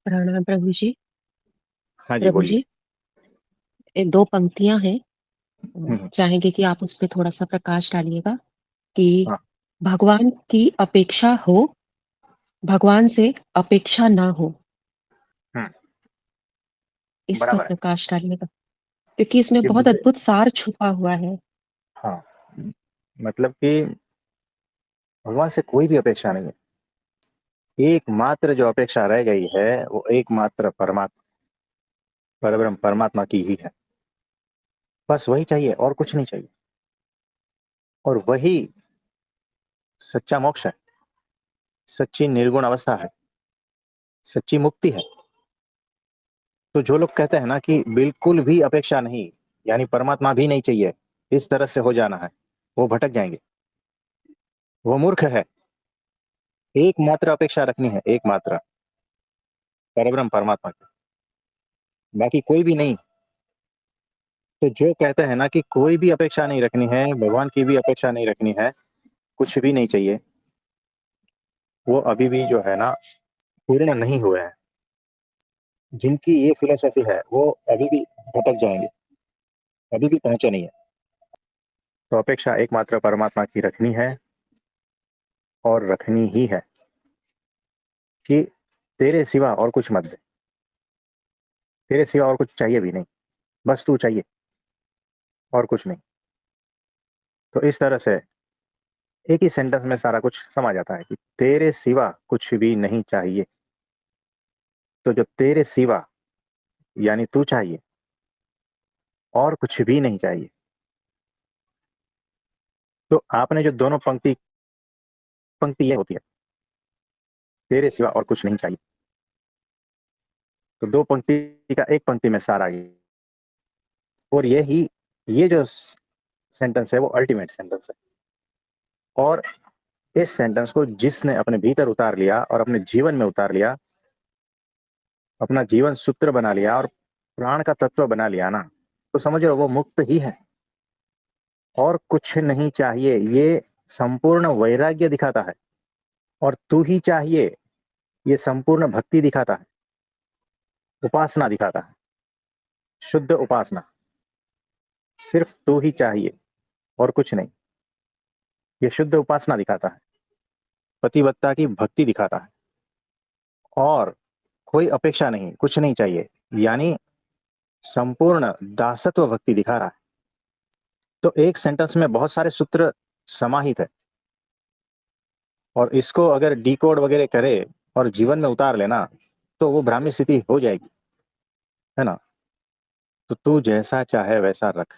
प्रणाम प्रभु जी। हाँ जी, प्रभु बोलिए। जी, ये दो पंक्तियां हैं। हम्म। चाहेंगे कि आप उस पे थोड़ा सा प्रकाश डालिएगा कि हाँ। भगवान की अपेक्षा हो, भगवान से अपेक्षा ना हो। हम्म। इस पर बराबर है प्रकाश डालिएगा क्योंकि इसमें कि बहुत मुझे। अद्भुत सार छुपा हुआ है। हाँ, मतलब कि भगवान से कोई भी अपेक्षा नहीं है। एकमात्र जो अपेक्षा रह गई है वो एकमात्र परमात्मा, परब्रह्म परमात्मा की ही है। बस वही चाहिए और कुछ नहीं चाहिए। और वही सच्चा मोक्ष है, सच्ची निर्गुण अवस्था है, सच्ची मुक्ति है। तो जो लोग कहते हैं ना कि बिल्कुल भी अपेक्षा नहीं, यानी परमात्मा भी नहीं चाहिए, इस तरह से हो जाना है, वो भटक जाएंगे। वो मूर्ख है। एकमात्र अपेक्षा रखनी है, एकमात्र परब्रह्म परमात्मा की, बाकी कोई भी नहीं। तो जो कहते हैं ना कि कोई भी अपेक्षा नहीं रखनी है, भगवान की भी अपेक्षा नहीं रखनी है, कुछ भी नहीं चाहिए, वो अभी भी जो है ना पूर्ण नहीं हुए हैं। जिनकी ये फिलोसफी है वो अभी भी भटक जाएंगे, अभी भी पहुंचे नहीं है। तो अपेक्षा एकमात्र परमात्मा की रखनी है, और रखनी ही है कि तेरे सिवा और कुछ मत दे, तेरे सिवा और कुछ चाहिए भी नहीं, बस तू चाहिए और कुछ नहीं। तो इस तरह से एक ही सेंटेंस में सारा कुछ समा जाता है कि तेरे सिवा कुछ भी नहीं चाहिए। तो जो तेरे सिवा यानी तू चाहिए, और कुछ भी नहीं चाहिए। तो आपने जो दोनों पंक्ति पंक्ति ये होती है, तेरे सिवा और कुछ नहीं चाहिए, तो दो पंक्ति का एक पंक्ति में सार आ गया। और ये जो सेंटेंस है वो अल्टीमेट सेंटेंस है। और इस सेंटेंस को जिसने अपने भीतर उतार लिया और अपने जीवन में उतार लिया, अपना जीवन सूत्र बना लिया और प्राण का तत्व बना लिया ना, तो समझ लो वो मुक्त ही है, और कुछ नहीं चाहिए। ये संपूर्ण वैराग्य दिखाता है। और तू ही चाहिए, ये संपूर्ण भक्ति दिखाता है, उपासना दिखाता है, शुद्ध उपासना। सिर्फ तू ही चाहिए और कुछ नहीं, ये शुद्ध उपासना दिखाता है, पतिव्रता की भक्ति दिखाता है। और कोई अपेक्षा नहीं, कुछ नहीं चाहिए, यानी संपूर्ण दासत्व भक्ति दिखा रहा है। तो एक सेंटेंस में बहुत सारे सूत्र समाहित है, और इसको अगर डिकोड वगैरह करे और जीवन में उतार लेना, तो वो ब्राह्मी स्थिति हो जाएगी, है ना। तो तू जैसा चाहे वैसा रख,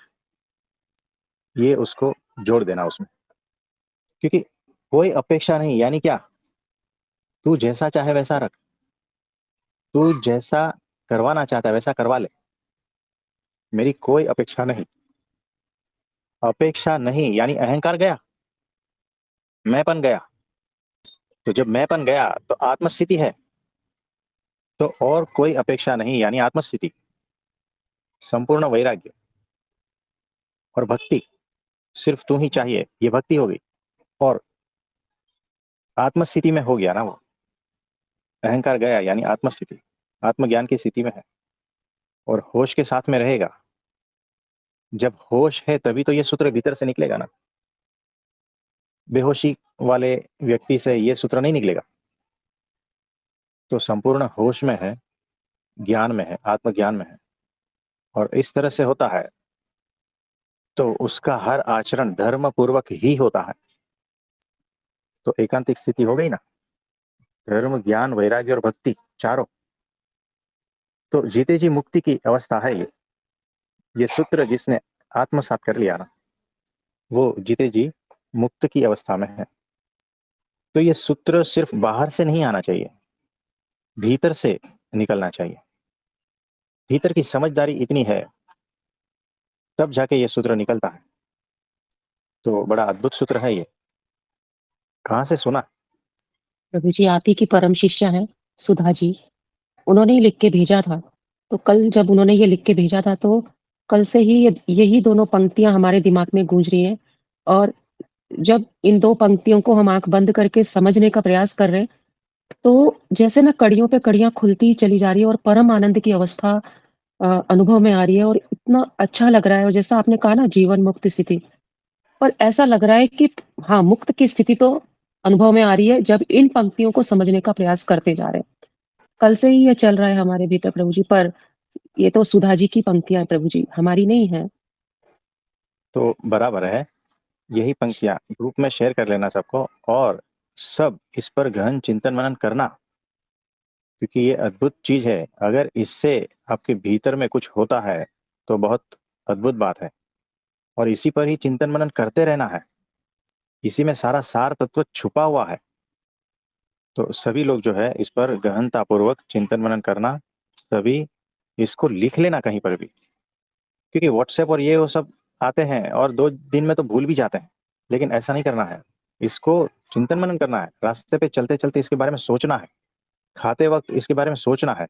ये उसको जोड़ देना उसमें। क्योंकि कोई अपेक्षा नहीं, यानी क्या, तू जैसा चाहे वैसा रख, तू जैसा करवाना चाहता है वैसा करवा ले, मेरी कोई अपेक्षा नहीं। अपेक्षा नहीं यानी अहंकार गया, मैंपन गया। तो जब मैंपन गया तो आत्मस्थिति है। तो और कोई अपेक्षा नहीं यानी आत्मस्थिति, संपूर्ण वैराग्य और भक्ति। सिर्फ तू ही चाहिए, ये भक्ति हो गई। और आत्मस्थिति में हो गया ना वो, अहंकार गया यानी आत्मस्थिति, आत्मज्ञान की स्थिति में है, और होश के साथ में रहेगा। जब होश है तभी तो ये सूत्र भीतर से निकलेगा ना। बेहोशी वाले व्यक्ति से ये सूत्र नहीं निकलेगा। तो संपूर्ण होश में है, ज्ञान में है, आत्मज्ञान में है, और इस तरह से होता है, तो उसका हर आचरण धर्म पूर्वक ही होता है। तो एकांतिक स्थिति हो गई ना, धर्म ज्ञान वैराग्य और भक्ति चारों। तो जीते जी मुक्ति की अवस्था है ये सूत्र जिसने आत्मसात कर लिया ना, वो जीते जी मुक्त की अवस्था में है। तो ये सूत्र सिर्फ बाहर से नहीं आना चाहिए, भीतर से निकलना चाहिए। भीतर की समझदारी इतनी है, तब जाके ये सूत्र निकलता है। तो बड़ा अद्भुत सूत्र है ये। कहाँ से सुना? प्रभु जी, आप ही की परम शिष्या हैं, सुधा जी। उन्होंने ही लिख के भेजा था। तो कल जब उन्होंने ये लिख के भेजा था, तो कल से ही यही दोनों पंक्तियां हमारे दिमाग में गूंज रही हैं। और जब इन दो पंक्तियों को हम आंख बंद करके समझने का प्रयास कर रहे हैं, तो जैसे ना कड़ियों पे कड़ियाँ खुलती चली जा रही है और परम आनंद की अवस्था अनुभव में आ रही है और इतना अच्छा लग रहा है और जैसा आपने कहा ना जीवन मुक्त स्थिति, पर ऐसा लग रहा है कि हाँ, मुक्त की स्थिति तो अनुभव में आ रही है जब इन पंक्तियों को समझने का प्रयास करते जा रहे हैं। कल से ही ये चल रहा है हमारे भीतर प्रभु जी, पर ये तो सुधा जी की पंक्तियाँ हैं प्रभु जी, हमारी नहीं है। तो बराबर है, यही पंक्तियां ग्रुप में शेयर कर लेना सबको, और सब इस पर गहन चिंतन मनन करना, क्योंकि ये अद्भुत चीज है। अगर इससे आपके भीतर में कुछ होता है तो बहुत अद्भुत बात है, और इसी पर ही चिंतन मनन करते रहना है। इसी में सारा सार तत्व छुपा हुआ है। तो सभी लोग जो है इस पर गहनता पूर्वक चिंतन मनन करना, सभी इसको लिख लेना कहीं पर भी, क्योंकि व्हाट्सएप और ये वो सब आते हैं और 2 दिन में तो भूल भी जाते हैं। लेकिन ऐसा नहीं करना है, इसको चिंतन मनन करना है, रास्ते पे चलते चलते इसके बारे में सोचना है, खाते वक्त इसके बारे में सोचना है,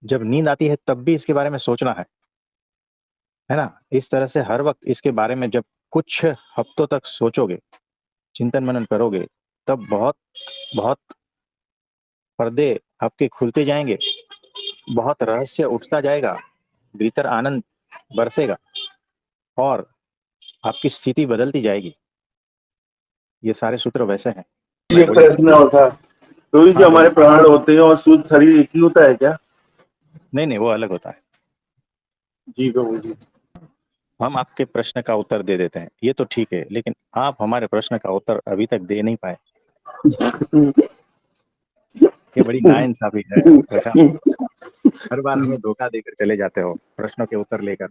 जब नींद आती है तब भी इसके बारे में सोचना है ना। इस तरह से हर वक्त इसके बारे में जब कुछ हफ्तों तक सोचोगे, चिंतन मनन करोगे, तब बहुत बहुत पर्दे आपके खुलते जाएंगे, बहुत रहस्य उठता जाएगा, भीतर आनंद बरसेगा, और आपकी स्थिति बदलती जाएगी। ये सारे सूत्र वैसे हैं। ये बोलिए। प्रश्न और था, तो ये हाँ जो हमारे बोलिए। प्राण होते हैं और शुद्ध शरीर एक ही होता है क्या? नहीं नहीं, वो अलग होता है। जी प्रभु जी। हम आपके प्रश्न का उत्तर दे देते हैं, ये तो ठीक है, लेकिन आप हमारे प्रश्न का उत्तर अभी तक दे नहीं पाए। ये बड़ी नाइंसाफी है प्रशांत। हर बार हमें धोखा देकर चले जाते हो प्रश्नों के उत्तर लेकर।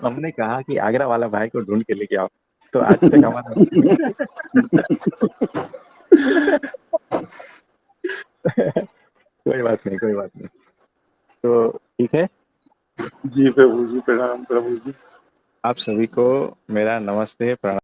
हमने कहा कि आगरा वाला भाई को ढूंढ के लेके आओ, तो आज तक हमारा कोई बात नहीं, कोई बात नहीं। तो ठीक है, जी प्रभु जी, प्रणाम प्रभु जी। आप सभी को मेरा नमस्ते, प्रणाम।